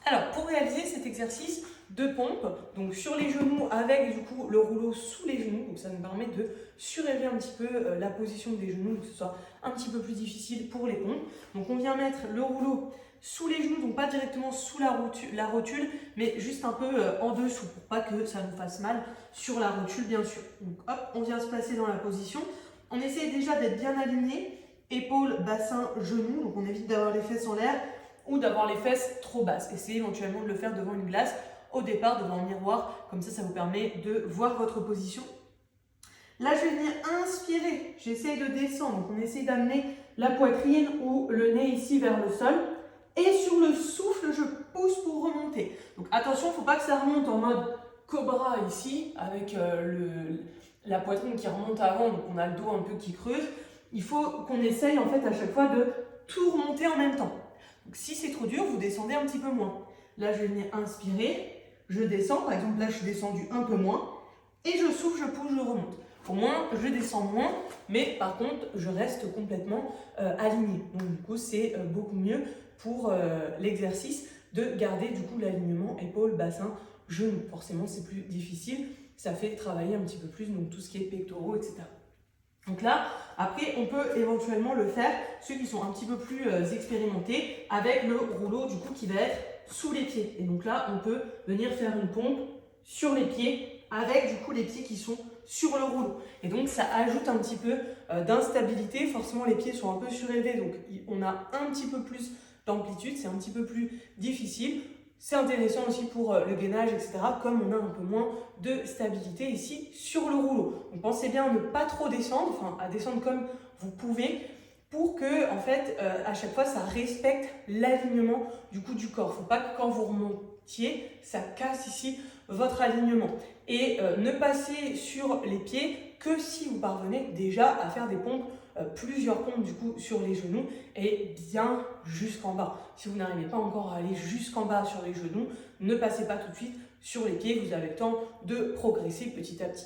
Alors, pour réaliser cet exercice de pompe, donc sur les genoux avec du coup le rouleau sous les genoux, donc ça nous permet de surélever un petit peu la position des genoux, que ce soit un petit peu plus difficile pour les pompes. Donc on vient mettre le rouleau sous les genoux, donc pas directement sous la rotule, mais juste un peu en dessous, pour pas que ça nous fasse mal sur la rotule bien sûr. Donc hop, on vient se placer dans la position. On essaie déjà d'être bien aligné, épaules, bassin, genoux, donc on évite d'avoir les fesses en l'air ou d'avoir les fesses trop basses. Essayez éventuellement de le faire devant une glace, au départ devant un miroir, comme ça vous permet de voir votre position. Là je vais venir inspirer, j'essaie de descendre, donc on essaie d'amener la poitrine ou le nez ici vers le sol. Et sur le souffle, je pousse pour remonter. Donc attention, il ne faut pas que ça remonte en mode cobra ici, avec la poitrine qui remonte avant, donc on a le dos un peu qui creuse. Il faut qu'on essaye en fait à chaque fois de tout remonter en même temps. Donc si c'est trop dur, vous descendez un petit peu moins. Là, je vais venir inspirer, je descends. Par exemple, là, je suis descendu un peu moins. Et je souffle, je pousse, je remonte. Au moins, je descends moins, mais par contre, je reste complètement aligné. Donc du coup, c'est beaucoup mieux pour l'exercice de garder du coup l'alignement épaule, bassin, genou. Forcément, c'est plus difficile. Ça fait travailler un petit peu plus donc tout ce qui est pectoraux, etc. Donc là, après, on peut éventuellement le faire, ceux qui sont un petit peu plus expérimentés, avec le rouleau du coup qui va être sous les pieds. Et donc là, on peut venir faire une pompe sur les pieds, avec du coup les pieds qui sont sur le rouleau. Et donc ça ajoute un petit peu d'instabilité. Forcément, les pieds sont un peu surélevés, donc on a un petit peu plus d'amplitude, c'est un petit peu plus difficile. C'est intéressant aussi pour le gainage, etc. Comme on a un peu moins de stabilité ici sur le rouleau. Donc pensez bien à ne pas trop descendre, enfin à descendre comme vous pouvez, pour que en fait à chaque fois ça respecte l'alignement du coup du corps. Il ne faut pas que quand vous remontiez, ça casse ici votre alignement. Et ne passez sur les pieds que si vous parvenez déjà à faire des pompes, plusieurs pompes du coup sur les genoux et bien jusqu'en bas. Si vous n'arrivez pas encore à aller jusqu'en bas sur les genoux, ne passez pas tout de suite sur les pieds, vous avez le temps de progresser petit à petit.